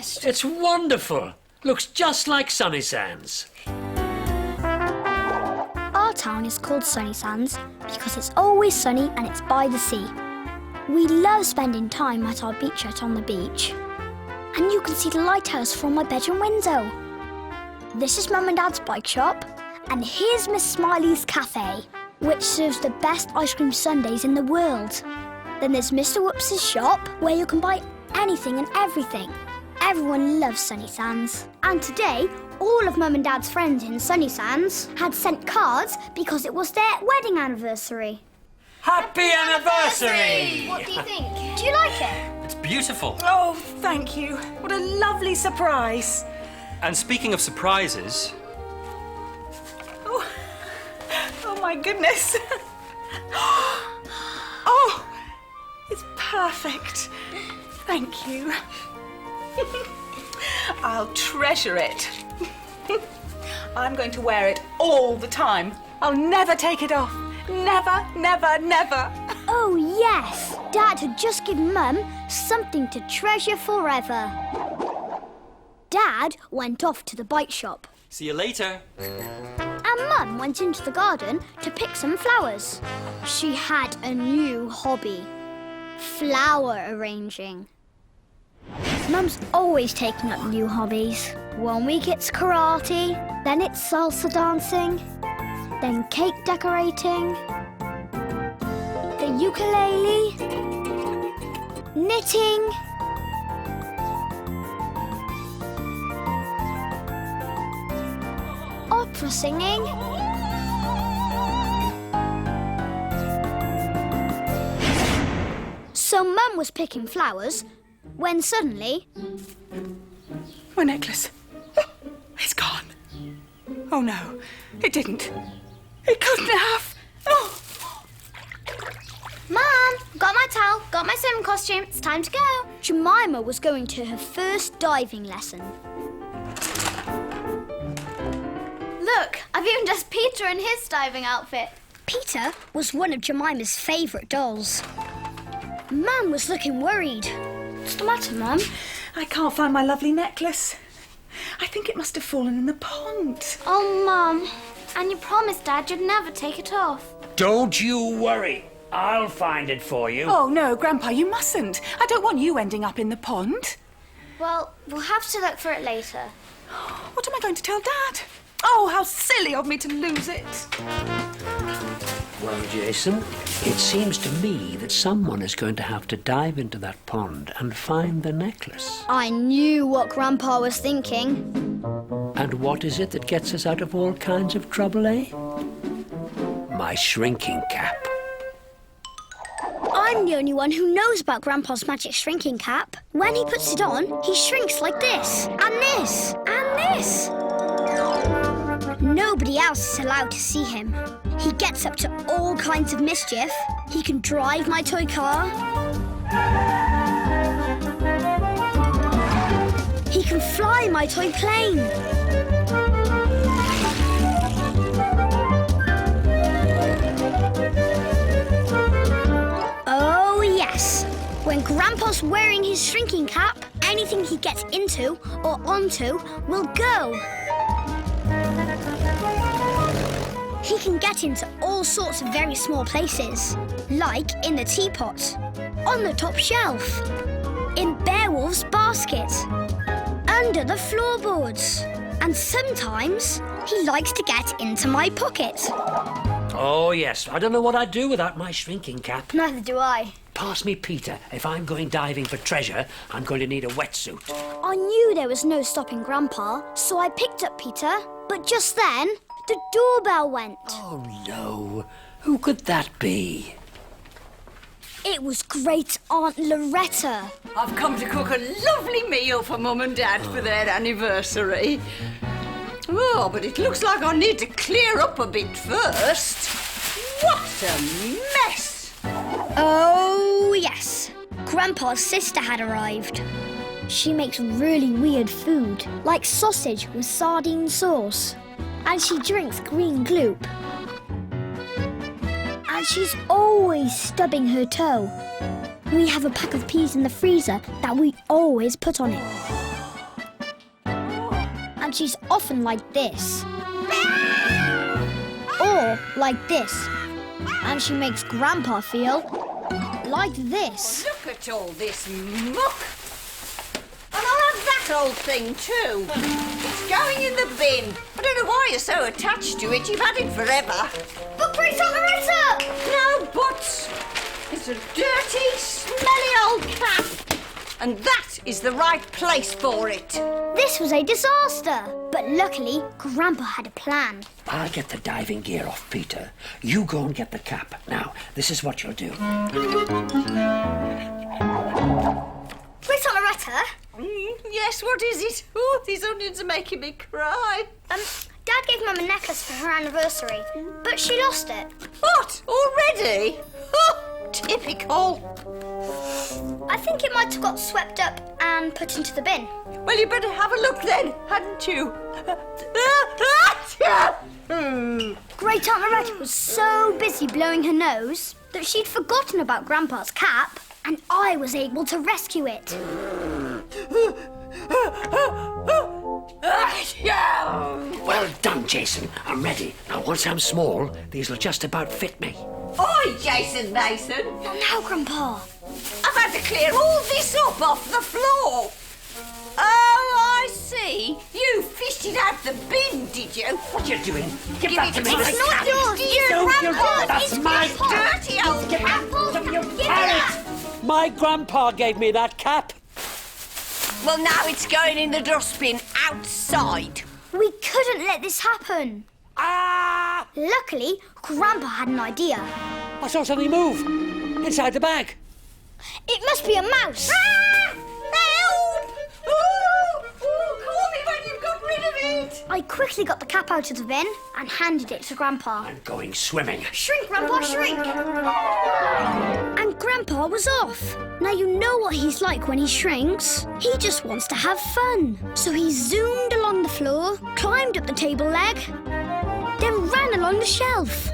best. It's wonderful. Looks just like Sunnysands. Our town is called Sunnysands because it's always sunny and it's by the sea. We love spending time at our beach hut on the beach. And you can see the lighthouse from my bedroom window. This is Mum and Dad's bike shop. And here's Miss Smiley's cafe, which serves the best ice cream sundaes in the world. Then there's Mr. Whoops's shop, where you can buy anything and everything. Everyone loves Sunnysands. And today, all of Mum and Dad's friends in Sunnysands had sent cards because it was their wedding anniversary. Happy anniversary! What do you think? Do you like it? It's beautiful. Oh, thank you. What a lovely surprise. And speaking of surprises... Oh, my goodness. Oh, it's perfect. Thank you. I'll treasure it. I'm going to wear it all the time. I'll never take it off. Never, never, never. Oh, yes. Dad had just given Mum something to treasure forever. Dad went off to the bike shop. See you later. And Mum went into the garden to pick some flowers. She had a new hobby. Flower arranging. Mum's always taking up new hobbies. One week it's karate, then it's salsa dancing, then cake decorating, the ukulele, knitting, opera singing, so Mum was picking flowers when suddenly... My necklace. Oh, it's gone. Oh, no, it didn't. It couldn't have. Oh. Mum, got my towel, got my swimming costume, it's time to go. Jemima was going to her first diving lesson. Look, I've even dressed Peter in his diving outfit. Peter was one of Jemima's favourite dolls. Mum was looking worried. What's the matter, Mum? I can't find my lovely necklace. I think it must have fallen in the pond. Oh, Mum, and you promised Dad you'd never take it off. Don't you worry. I'll find it for you. Oh, no, Grandpa, you mustn't. I don't want you ending up in the pond. Well, we'll have to look for it later. What am I going to tell Dad? Oh, how silly of me to lose it. Well, Jason, it seems to me that someone is going to have to dive into that pond and find the necklace. I knew what Grandpa was thinking. And what is it that gets us out of all kinds of trouble, eh? My shrinking cap. I'm the only one who knows about Grandpa's magic shrinking cap. When he puts it on, he shrinks like this, and this, and this. Nobody else is allowed to see him. He gets up to all kinds of mischief. He can drive my toy car. He can fly my toy plane. Oh, yes. When Grandpa's wearing his shrinking cap, anything he gets into or onto will go. He can get into all sorts of very small places, like in the teapot, on the top shelf, in Beowulf's basket, under the floorboards, and sometimes he likes to get into my pocket. Oh, yes. I don't know what I'd do without my shrinking cap. Neither do I. Pass me Peter. If I'm going diving for treasure, I'm going to need a wetsuit. I knew there was no stopping Grandpa, so I picked up Peter, but just then, the doorbell went. Oh, no. Who could that be? It was Great Aunt Loretta. I've come to cook a lovely meal for Mum and Dad for their anniversary. Oh, but it looks like I need to clear up a bit first. What a mess! Oh, yes. Grandpa's sister had arrived. She makes really weird food, like sausage with sardine sauce. And she drinks green gloop. And she's always stubbing her toe. We have a pack of peas in the freezer that we always put on it. but she's often like this. Or like this. And she makes Grandpa feel like this. Look at all this muck. And I'll have that old thing too. It's going in the bin. I don't know why you're so attached to it. You've had it forever. But Great Aunt Loretta! No buts. It's a dirty, smelly old cap. And that is the right place for it. This was a disaster. But luckily, Grandpa had a plan. I'll get the diving gear off, Peter. You go and get the cap. Now, this is what you'll do. Great Aunt Loretta? Yes, what is it? Oh, these onions are making me cry. Dad gave Mum a necklace for her anniversary, but she lost it. What? Already? Oh, typical. I think it might have got swept up and put into the bin. Well, you better have a look then, hadn't you? Great Aunt Loretta was so busy blowing her nose that she'd forgotten about Grandpa's cap, and I was able to rescue it. Well done, Jason. I'm ready. Now, once I'm small, these'll just about fit me. Oi, Jason Mason. Not now, Grandpa. I've had to clear all this up off the floor. Oh, I see. You fished it out the bin, did you? What are you doing? Give Give that it to me. to me. It's not yours. Dear No, Grandpa, that's it's my dirty old cap. My grandpa gave me that cap. Well, now it's going in the dustbin outside. We couldn't let this happen. Ah! Luckily, Grandpa had an idea. I saw something move inside the bag. It must be a mouse. Help! Call me when you've got rid of it. I quickly got the cap out of the bin and handed it to Grandpa. I'm going swimming. Shrink, Grandpa, shrink! And Grandpa was off. Now you know what he's like when he shrinks. He just wants to have fun. So he zoomed along the floor, climbed up the table leg, then ran along the shelf.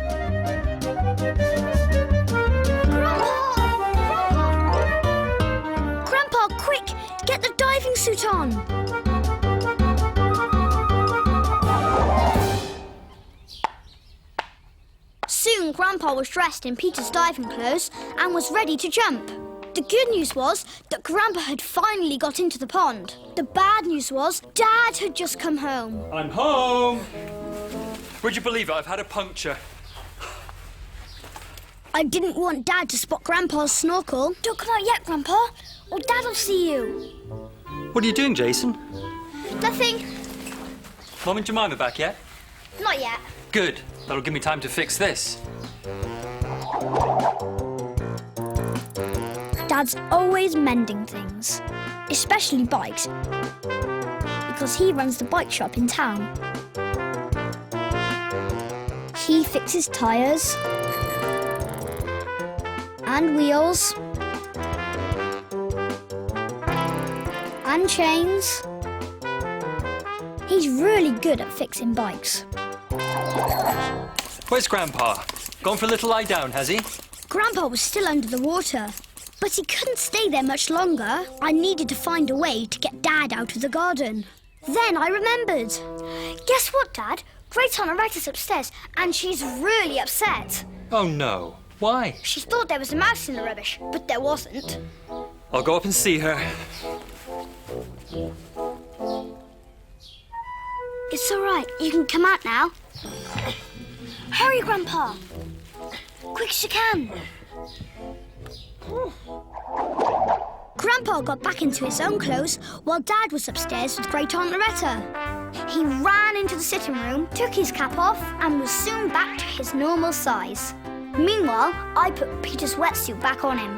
Grandpa, quick! Get the diving suit on! Soon Grandpa was dressed in Peter's diving clothes and was ready to jump. The good news was that Grandpa had finally got into the pond. The bad news was Dad had just come home. I'm home. Would you believe it? I've had a puncture. I didn't want Dad to spot Grandpa's snorkel. Don't come out yet, Grandpa, or Dad'll see you. What are you doing, Jason? Nothing. Mum and Jemima back yet? Not yet. Good. That'll give me time to fix this. Dad's always mending things, especially bikes, because he runs the bike shop in town. He fixes tyres and wheels and chains. He's really good at fixing bikes. Where's Grandpa? Gone for a little lie down, has he? Grandpa was still under the water, but he couldn't stay there much longer. I needed to find a way to get Dad out of the garden. Then I remembered. Guess what, Dad? Great Aunt Loretta's upstairs, and she's really upset. Oh, no. Why? She thought there was a mouse in the rubbish, but there wasn't. I'll go up and see her. It's all right. You can come out now. Hurry, Grandpa. Quick as you can. Grandpa got back into his own clothes while Dad was upstairs with Great Aunt Loretta. He ran into the sitting room, took his cap off, and was soon back to his normal size. Meanwhile, I put Peter's wetsuit back on him.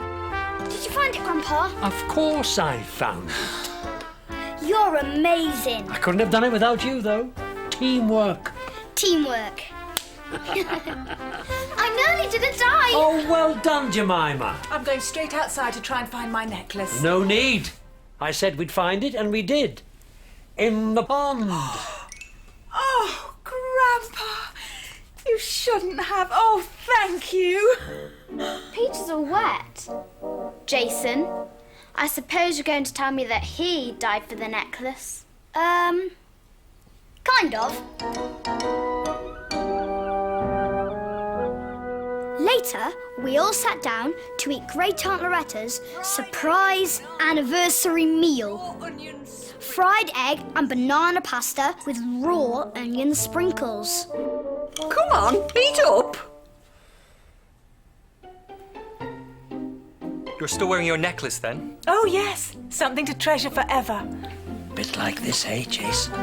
Did you find it, Grandpa? Of course I found it. You're amazing. I couldn't have done it without you, though. Teamwork. Teamwork. I nearly didn't die. Oh, well done, Jemima. I'm going straight outside to try and find my necklace. No need. I said we'd find it, and we did. In the pond. Oh, Grandpa, you shouldn't have. Oh, thank you. Peter's all wet. Jason, I suppose you're going to tell me that he died for the necklace. Kind of. Later, we all sat down to eat Great Aunt Loretta's surprise anniversary meal. Fried egg and banana pasta with raw onion sprinkles. Come on, beat up. You're still wearing your necklace then? Oh, yes. Something to treasure forever. Bit like this, eh, Jason?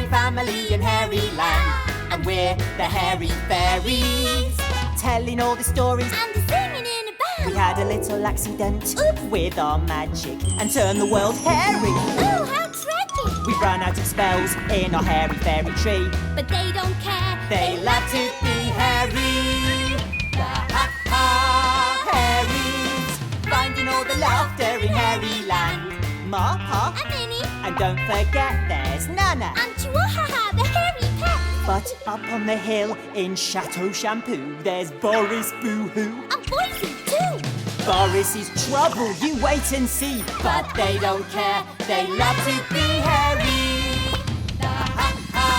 Family in Hairyland, and we're the Hairy Fairies, telling all the stories And the singing in a band. We had a little accident with our magic and turned the world hairy. Oh, how tragic! We've run out of spells in our hairy fairy tree. But they don't care. They love to be hairy. The Ha Ha Hairies, finding all the laughter in Hairyland. Ma, Pa, And Minnie. and don't forget there's Nana. And Chihuahua, the hairy pet. But up on the hill in Chateau Shampoo, there's Boris Boo-Hoo. And Boyzie, too. Boris is trouble, you wait and see. But they don't care, they love to be hairy. The Ha Ha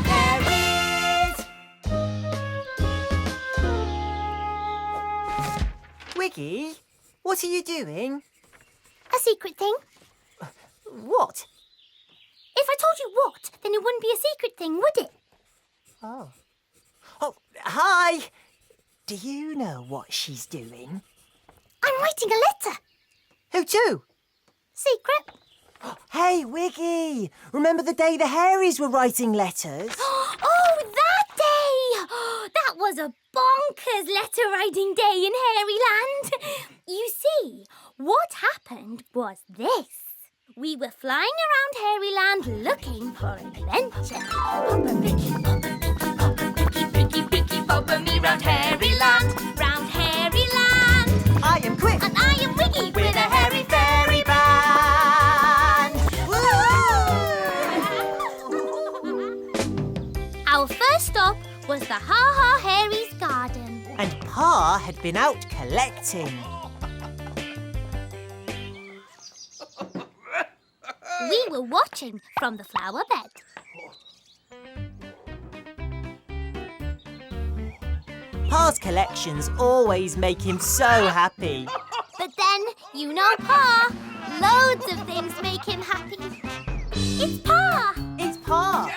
Hairies. Wiggy, what are you doing? A secret thing. What? If I told you what, then it wouldn't be a secret thing, would it? Oh. Oh, hi. Do you know what she's doing? I'm writing a letter. Who to? Secret. Hey, Wiggy! Remember the day the Hairies were writing letters? Oh, that day! That was a bonkers letter writing day in Hairyland. You see, what happened was this. We were flying around Hairyland looking for adventure. Bobber me round Hairyland. Round Hairyland. I am Quick! And I am Wiggy. We're the Hairy Fairy Band! Woo! Our first stop was the Ha Ha Hairies garden. And Pa had been out collecting. We were watching from the flower bed. Pa's collections always make him so happy. But then, you know Pa. Loads of things make him happy. It's Pa! It's Pa!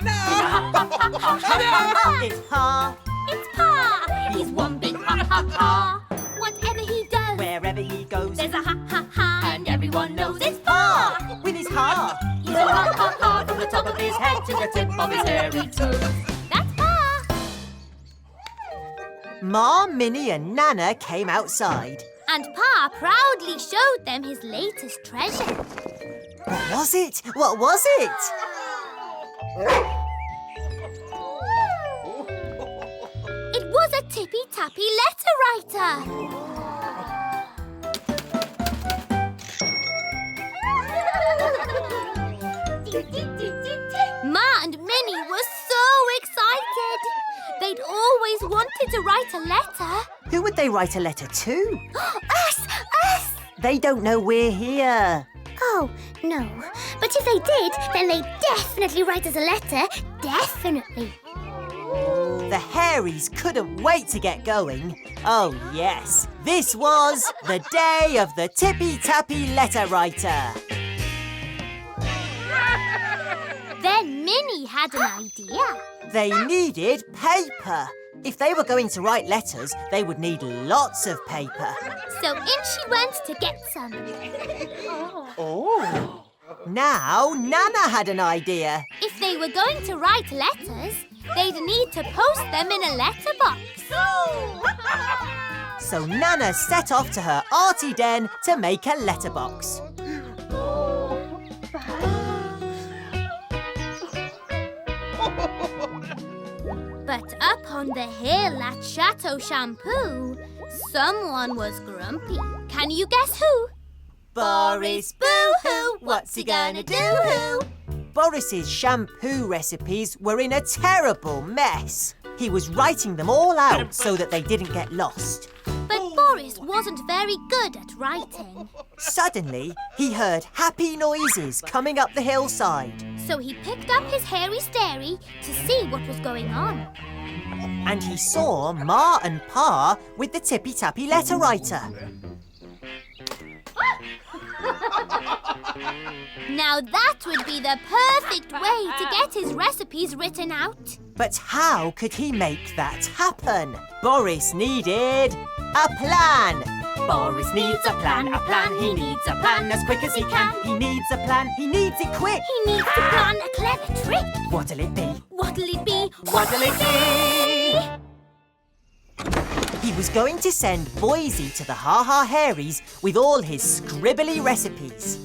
It's Pa! It's Pa! He's one big ha ha ha. Whatever he does, Wherever he goes, there's a ha ha ha. And everyone knows it's Pa! With his ha! He's a ha ha ha from the top of his head to the tip of his hairy toes. That's Pa! Ma, Minnie and Nana came outside. And Pa proudly showed them his latest treasure. What was it? What was it? It was a tippy tappy letterwriter. Ma and Minnie were so excited. They'd always wanted to write a letter. Who would they write a letter to? Us! Us! They don't know we're here. Oh, no. But if they did, then they'd definitely write us a letter. Definitely. The Hairies couldn't wait to get going. Oh, yes. This was the day of the Tippy Tappy Letter Writer. Then Minnie had an idea. They needed paper. If they were going to write letters, they would need lots of paper. So in she went to get some. Oh. Now, Nana had an idea. If they were going to write letters, they'd need to post them in a letterbox. So Nana set off to her arty den to make a letterbox. But up on the hill at Chateau Shampoo, someone was grumpy. Can you guess who? Boris, boo-hoo, what's he gonna do? Boris's shampoo recipes were in a terrible mess. He was writing them all out so that they didn't get lost. But Boris wasn't very good at writing. Suddenly, he heard happy noises coming up the hillside. So he picked up his hairy stairy to see what was going on. And he saw Ma and Pa with the tippy-tappy letterwriter. Now that would be the perfect way to get his recipes written out. But how could he make that happen? Boris needed a plan. Boris needs a plan, he needs a plan as quick as he can. He needs a plan, he needs it quick. He needs to plan a clever trick. What'll it be? What'll it be? What'll it be? He was going to send Boyzie to the Ha Ha Hairies with all his scribbly recipes.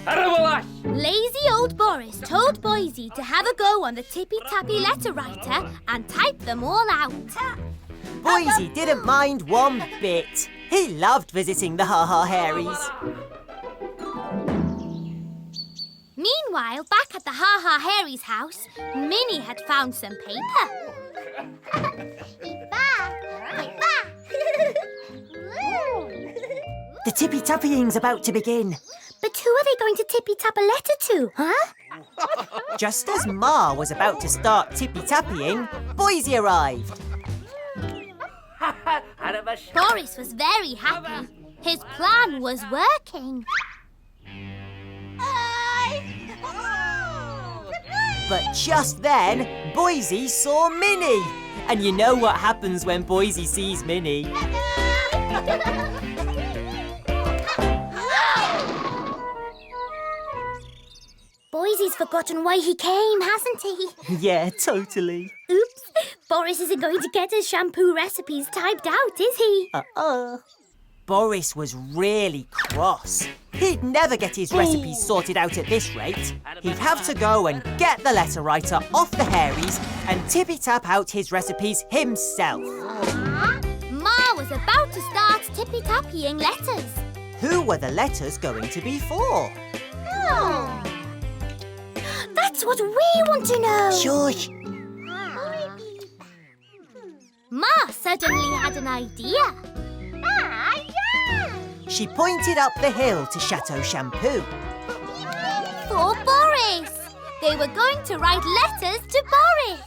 Lazy old Boris told Boyzie to have a go on the tippy-tappy letterwriter and type them all out. Boyzie didn't mind one bit. He loved visiting the Ha Ha Hairies. Meanwhile, back at the Ha Ha Hairies' house, Minnie had found some paper. The tippy-tappying's about to begin. But who are they going to tippy-tap a letter to, huh? Just as Ma was about to start tippy-tappying, Boyzie arrived. Boris was very happy. His plan was working. But just then, Boyzie saw Minnie. And you know what happens when Boyzie sees Minnie. Boysie's forgotten why he came, hasn't he? Yeah, totally. Oops. Boris isn't going to get his shampoo recipes typed out, is he? Boris was really cross. He'd never get his recipes sorted out at this rate. He'd have to go and get the letterwriter off the Hairies and tippy-tap out his recipes himself. Ma was about to start tippy-tappying letters. Who were the letters going to be for? That's what we want to know. Shush. Ma suddenly had an idea. She pointed up the hill to Chateau Shampoo. For Boris! They were going to write letters to Boris.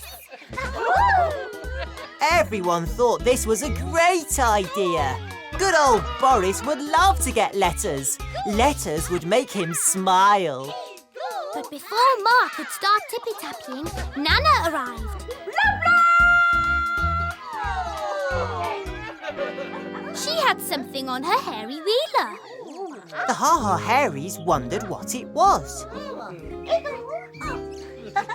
Everyone thought this was a great idea. Good old Boris would love to get letters. Letters would make him smile. But before Ma could start tippy-tapping, Nana arrived. She had something on her hairy wheeler. The Ha Ha Hairies wondered what it was.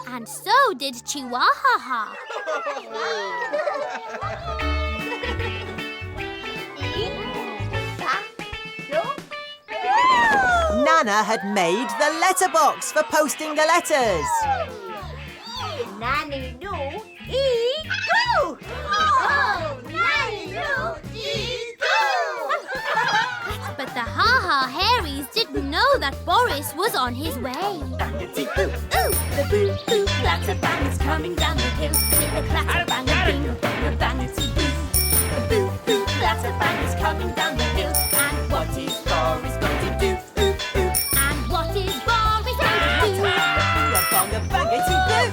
And so did Chihuahua. Nana had made the letterbox for posting the letters. Nanny no, eat go. Oh, Nanny no, eat go. But the Ha Ha Hairies didn't know that Boris was on his way. Bangity boo, ooh, the boo boo clatter bang is coming down the hill. With the clatter bang and bing bang, bangity boo. The boo boo clatter bang is coming down the hill. And what is Boris going to do? And what is Boris going to do? Bangity boo.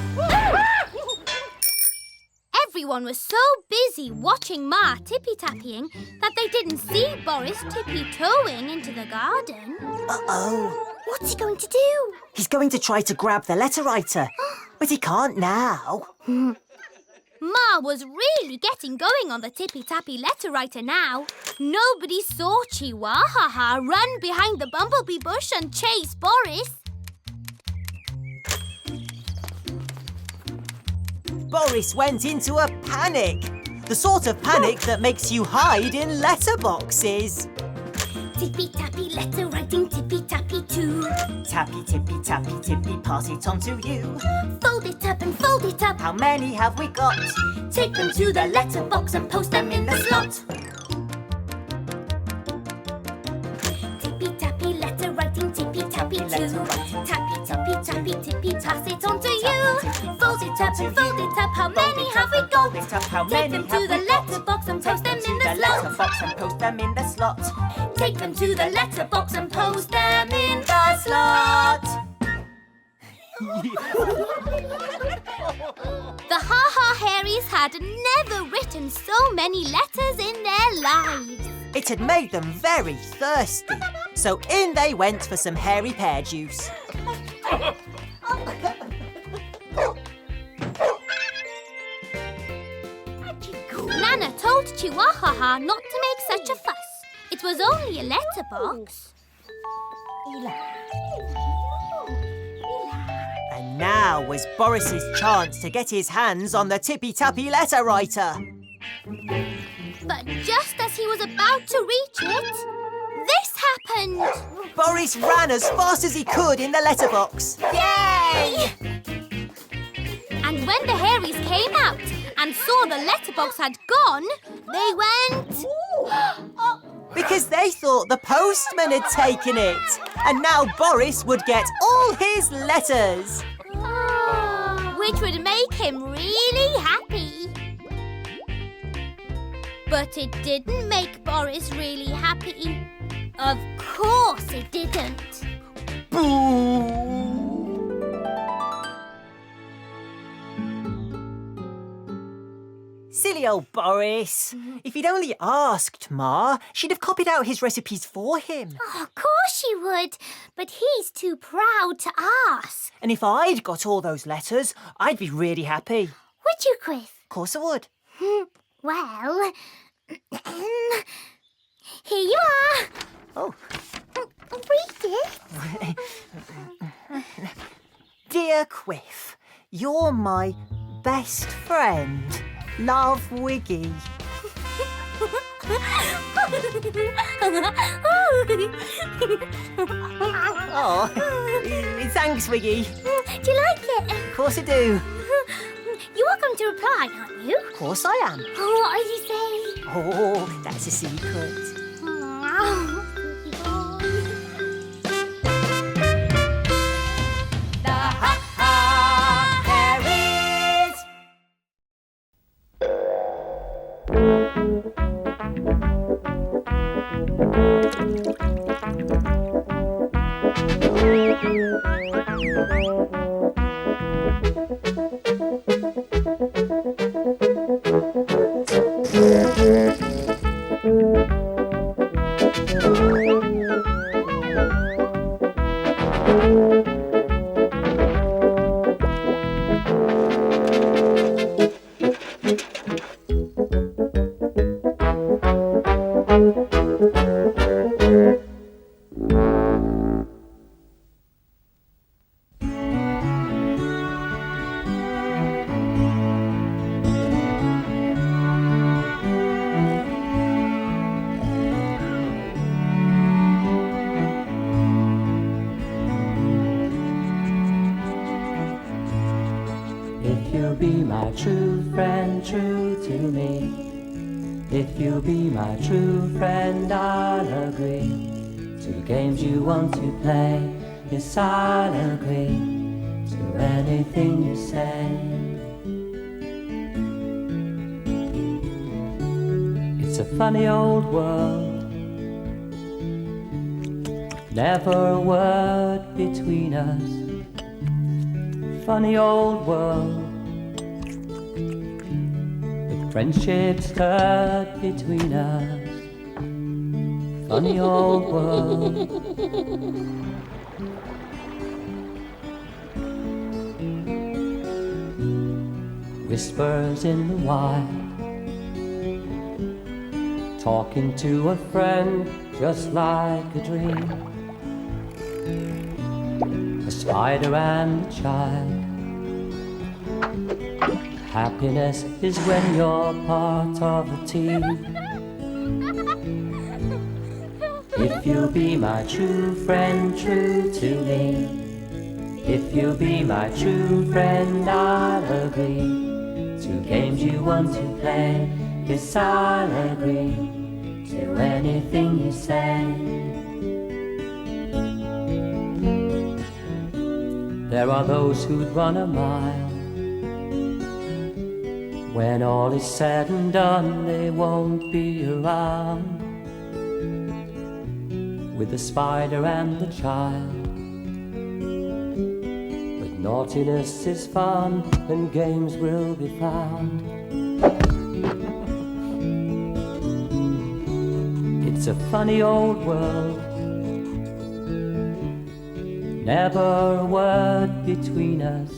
Everyone was so busy watching Ma tippy-tapping that they didn't see Boris tippy-toeing into the garden. Uh-oh. What's he going to do? He's going to try to grab the letterwriter, but he can't now. Ma was really getting going on the tippy-tappy letterwriter now. Nobody saw Chihuahua run behind the bumblebee bush and chase Boris. Boris went into a panic. The sort of panic that makes you hide in letterboxes. Tippy tappy letter writing, tippy tappy too. Tappy, tippy, pass it on to you. Fold it up and fold it up. How many have we got? Take them to the letterbox and post them in the slot. Tippy tappy letter writing, tippy tappy too. Tappy tappy tappy tippy, pass it on to you. Fold it up and fold it up. How many have we got? Take them to the letterbox and post them in the slot. Take them to the letterbox and post them in the slot. The Ha Ha Hairies had never written so many letters in their lives. It had made them very thirsty, so in they went for some hairy pear juice. Nana told Chihuahua not to make such a fuss. It was only a letterbox. And now was Boris's chance to get his hands on the tippy-tappy letter writer. But just as he was about to reach it, this happened. Boris ran as fast as he could in the letterbox. Yay! And when the Hairies came out and saw the letterbox had gone, they went... Because they thought the postman had taken it. And now Boris would get all his letters. Which would make him really happy. But it didn't make Boris really happy. Of course it didn't. Boo! Silly old Boris. If he'd only asked Ma, she'd have copied out his recipes for him. Oh, of course she would, but he's too proud to ask. And if I'd got all those letters, I'd be really happy. Would you, Chris? Of course I would. Well, here you are. Oh. Read it. Dear Quiff, you're my best friend. Love, Wiggy. Oh, thanks, Wiggy. Do you like it? Of course I do. You are going to reply, aren't you? Of course I am. Oh, what did he say? Oh, that's a secret. The Ha Ha Hairies. If you'll be my true friend, true to me. If you'll be my true friend, I'll agree to games you want to play. Yes, I'll agree to anything you say. It's a funny old world, never a word between us. Funny old world, with friendships stirred between us. Funny old world. Whispers in the wild, talking to a friend just like a dream. A spider and a child. Happiness is when you're part of a team. If you'll be my true friend, true to me. If you'll be my true friend, I'll agree to games you want to play. Yes, I'll agree to anything you say. There are those who'd run a mile. When all is said and done, they won't be around. With the spider and the child. But naughtiness is fun and games will be found. It's a funny old world. Never a word between us.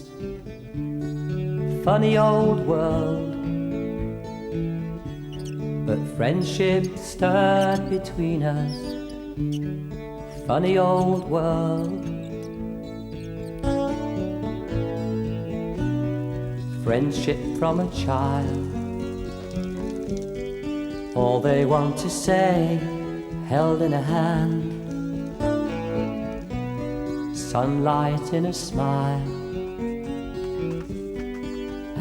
Funny old world. But friendship stirred between us. Funny old world. Friendship from a child. All they want to say, held in a hand. Sunlight in a smile.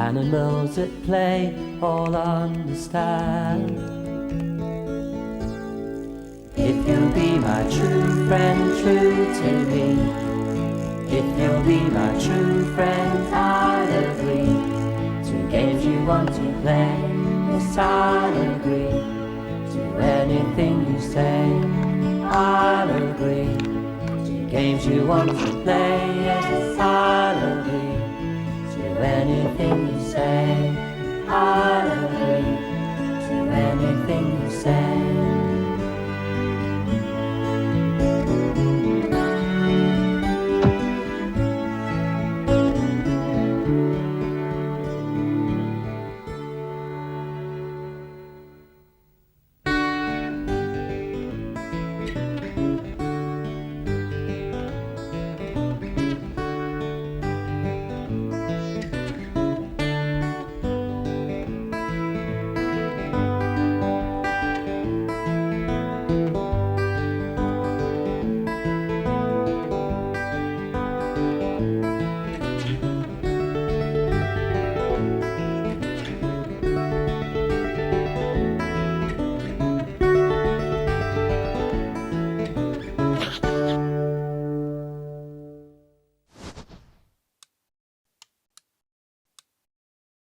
Animals at play all understand. If you'll be my true friend, true to me. If you'll be my true friend, I'll agree to games you want to play. Yes, I'll agree to anything you say. I'll agree to games you want to play. Yes, I'll agree to anything you say. I'll agree to anything you say.